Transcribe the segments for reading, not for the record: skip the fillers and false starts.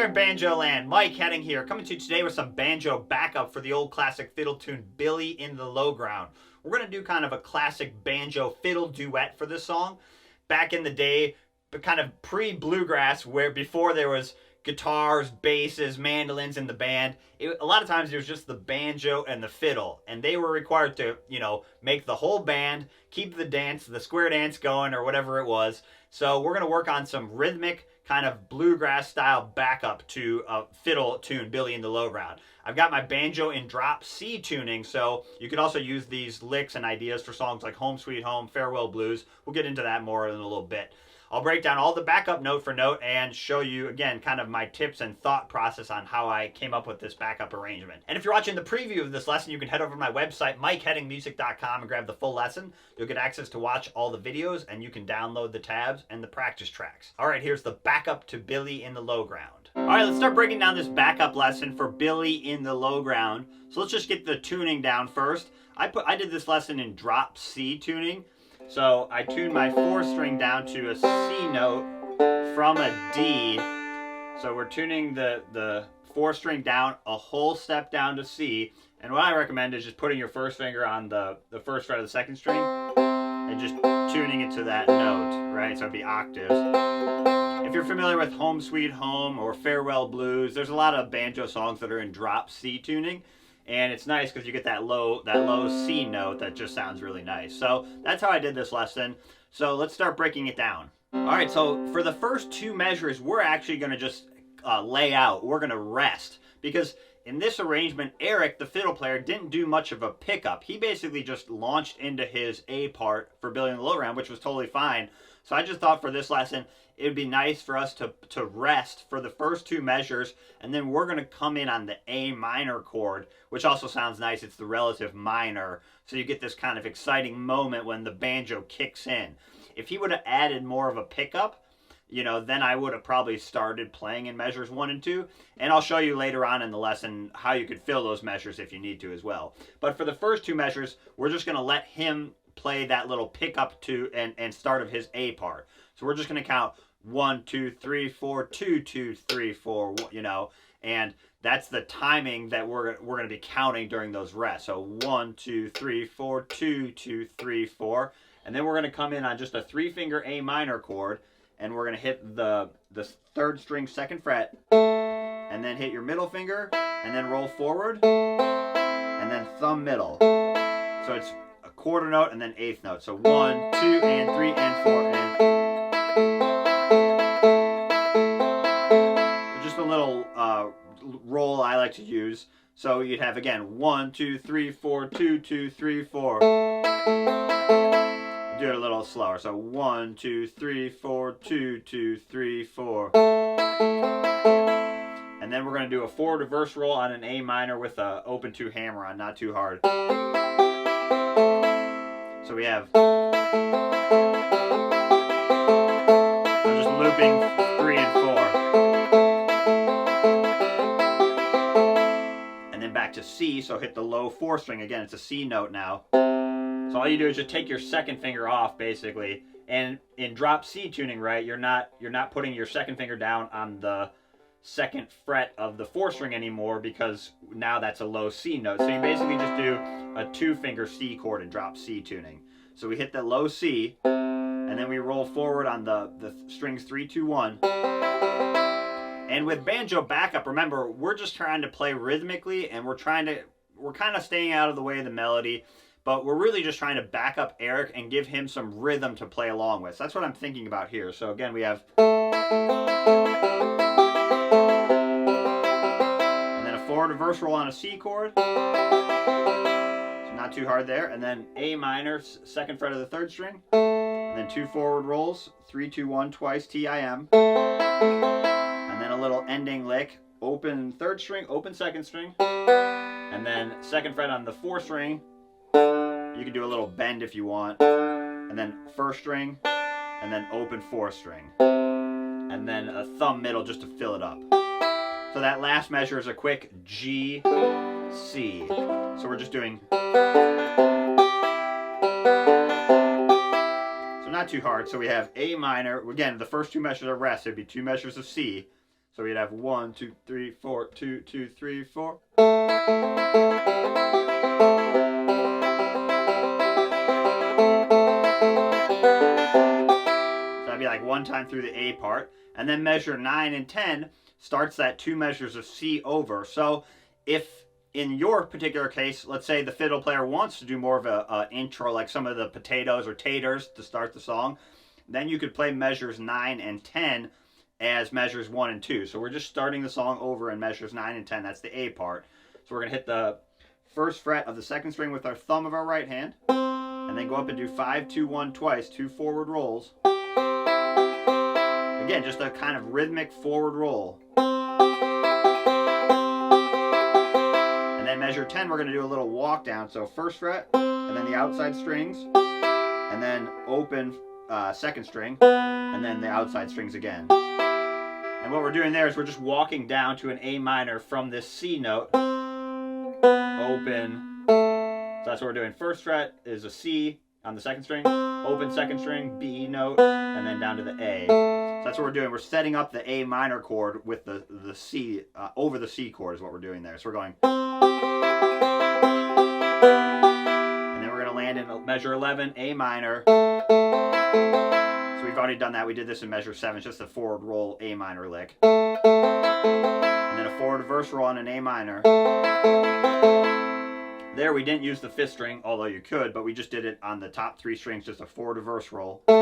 there in Banjo Land, Mike Hedding here, coming to you today with some banjo backup for the old classic fiddle tune, Billy in the Lowground. We're going to do kind of a classic banjo fiddle duet for this song. Back in the day, but kind of pre-bluegrass, where before there was guitars, basses, mandolins in the band, a lot of times it was just the banjo and the fiddle, and they were required to, make the whole band, keep the square dance going or whatever it was. So we're going to work on some rhythmic kind of bluegrass style backup to a fiddle tune, Billy in the Lowground. I've got my banjo in drop C tuning, so you could also use these licks and ideas for songs like Home Sweet Home, Farewell Blues. We'll get into that more in a little bit. I'll break down all the backup note for note and show you, again, kind of my tips and thought process on how I came up with this backup arrangement. And if you're watching the preview of this lesson, you can head over to my website, MikeHeddingMusic.com, and grab the full lesson. You'll get access to watch all the videos, and you can download the tabs and the practice tracks. All right, here's the backup to Billy in the Lowground. All right, let's start breaking down this backup lesson for Billy in the Lowground. So let's just get the tuning down first. I did this lesson in drop C tuning. So I tuned my 4th string down to a C note from a D. So we're tuning the 4th string down a whole step down to C. And what I recommend is just putting your first finger on the 1st fret of the 2nd string and just tuning it to that note, right? So it'd be octaves. If you're familiar with Home Sweet Home or Farewell Blues, there's a lot of banjo songs that are in drop C tuning. And it's nice because you get that low C note that just sounds really nice. So that's how I did this lesson. So let's start breaking it down. All right, so for the first 2 measures, we're actually going to just lay out. We're going to rest. Because in this arrangement, Eric, the fiddle player, didn't do much of a pickup. He basically just launched into his A part for Billy in the Lowground, which was totally fine. So I just thought for this lesson, it would be nice for us to rest for the first 2 measures, and then we're going to come in on the A minor chord, which also sounds nice. It's the relative minor, so you get this kind of exciting moment when the banjo kicks in. If he would have added more of a pickup, then I would have probably started playing in measures 1 and 2, and I'll show you later on in the lesson how you could fill those measures if you need to as well. But for the first 2 measures, we're just going to let him play that little pickup to and start of his A part. So we're just going to count 1, 2, 3, 4, 2, 2, 3, 4, and that's the timing that we're going to be counting during those rests. So 1, 2, 3, 4, 2, 2, 3, 4, and then we're going to come in on just a 3-finger A minor chord, and we're going to hit the 3rd string 2nd fret, and then hit your middle finger, and then roll forward, and then thumb middle. So it's a quarter note and then 8th note. So 1, 2, and 3, and 4, and just a little roll I like to use. So you'd have, again, 1, 2, 3, 4, 2, 2, 3, 4. Do it a little slower. So 1, 2, 3, 4, 2, 2, 3, 4. And then we're going to do a forward reverse roll on an A minor with a open 2 hammer on, not too hard. So we have, I'm just looping 3 and 4. And then back to C, so hit the low 4th string. Again, it's a C note now. So all you do is just take your 2nd finger off, basically. And in drop C tuning, right, you're not putting your 2nd finger down on the 2nd fret of the 4th string anymore, because now that's a low C note. So you basically just do a 2-finger C chord in drop C tuning. So we hit the low C, and then we roll forward on the strings 3, 2, 1. And with banjo backup, remember, we're just trying to play rhythmically, and we're kind of staying out of the way of the melody, but we're really just trying to back up Eric and give him some rhythm to play along with. So that's what I'm thinking about here. So again, we have, and then a forward reverse roll on a C chord. So not too hard there. And then A minor, 2nd fret of the 3rd string. And then 2 forward rolls, 3, 2, 1 twice, TIM. And then a little ending lick, open 3rd string, open 2nd string. And then 2nd fret on the 4th string. You can do a little bend if you want, and then 1st string, and then open 4th string, and then a thumb middle just to fill it up. So that last measure is a quick G, C. So we're just doing, so not too hard. So we have A minor, again, the first 2 measures are rest, it'd be 2 measures of C. So we'd have 1, 2, 3, 4, 2, 2, 3, 4. So that'd be like one time through the A part. And then measure 9 and 10 starts that 2 measures of C over. So if in your particular case, let's say the fiddle player wants to do more of a intro, like some of the potatoes or taters to start the song, then you could play measures 9 and 10 as measures 1 and 2. So we're just starting the song over in measures 9 and 10. That's the A part. So we're going to hit the first fret of the second string with our thumb of our right hand, and then go up and do 5, 2, 1 twice, 2 forward rolls. Again, just a kind of rhythmic forward roll. And then measure 10, we're going to do a little walk down. So first fret, and then the outside strings, and then open second string, and then the outside strings again. And what we're doing there is we're just walking down to an A minor from this C note. Open. So that's what we're doing. First fret is a C on the second string, open second string, B note, and then down to the A. So that's what we're doing. We're setting up the A minor chord with the C, over the C chord is what we're doing there. So we're going. And then we're going to land in measure 11, A minor. So we've already done that. We did this in measure 7. It's just a forward roll A minor lick. And then a forward reverse roll on an A minor. There we didn't use the 5th string, although you could, but we just did it on the top 3 strings, just a forward reverse roll. So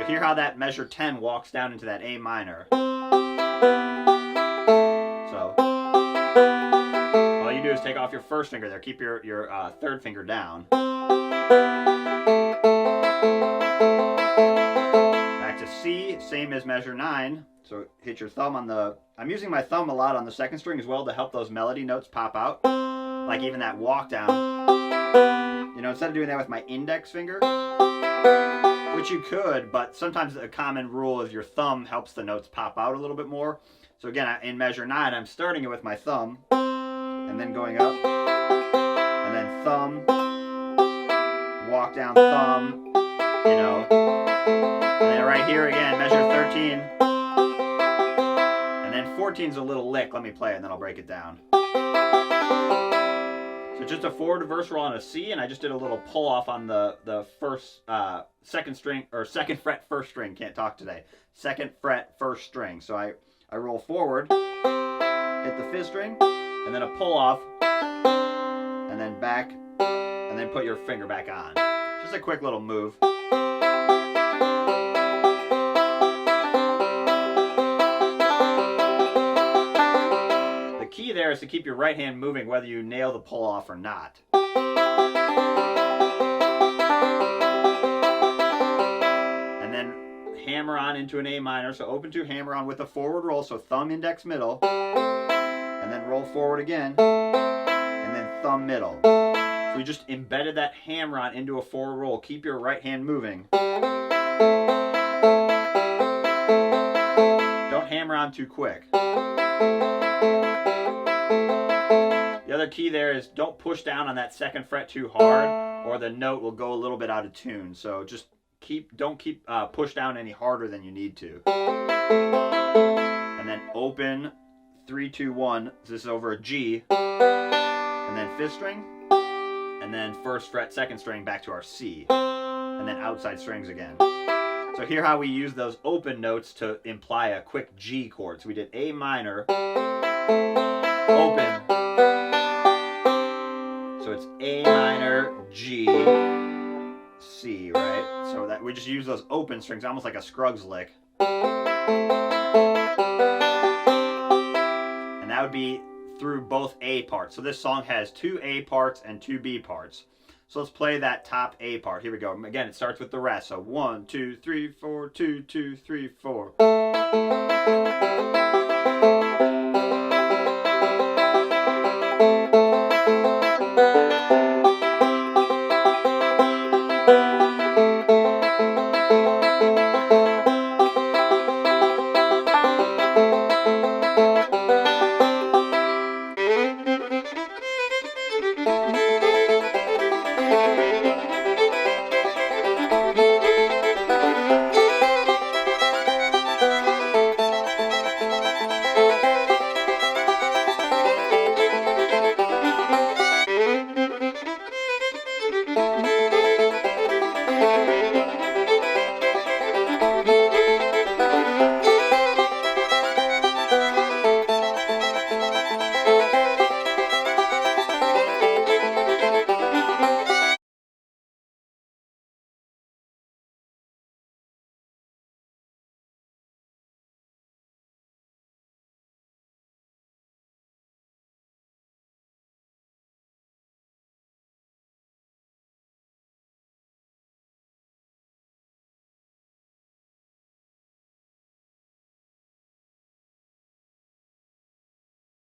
hear how that measure 10 walks down into that A minor. So all you do is take off your first finger there. Keep your third finger down. Back to C, same as measure 9. So hit your thumb on the... I'm using my thumb a lot on the second string as well to help those melody notes pop out. Like even that walk down. You know, instead of doing that with my index finger, which you could, but sometimes a common rule is your thumb helps the notes pop out a little bit more. So again, in measure 9, I'm starting it with my thumb, and then going up, and then thumb, walk down, thumb, you know. And then right here again, measure 13. And then 14's a little lick. Let me play it and then I'll break it down. So just a forward reverse roll on a C, and I just did a little pull off on the first second string, or second fret first string. Can't talk today. Second fret first string. So I roll forward, hit the 5th string, and then a pull off, and then back, and then put your finger back on. Just a quick little move. Key there is to keep your right hand moving whether you nail the pull off or not. And then hammer on into an A minor. So open 2, hammer on with a forward roll. So thumb, index, middle. And then roll forward again. And then thumb, middle. So we just embedded that hammer on into a forward roll. Keep your right hand moving. Don't hammer on too quick. The other key there is don't push down on that second fret too hard, or the note will go a little bit out of tune. So just don't push down any harder than you need to. And then open 3, 2, 1. So this is over a G, and then 5th string, and then first fret second string back to our C, and then outside strings again. So hear how we use those open notes to imply a quick G chord. So we did A minor, open. So it's A minor, G, C, right? So that we just use those open strings, almost like a Scruggs lick. And that would be through both A parts. So this song has 2 A parts and 2 B parts. So let's play that top A part. Here we go. Again, it starts with the rest. So 1, 2, 3, 4, 2, 2, 3, 4.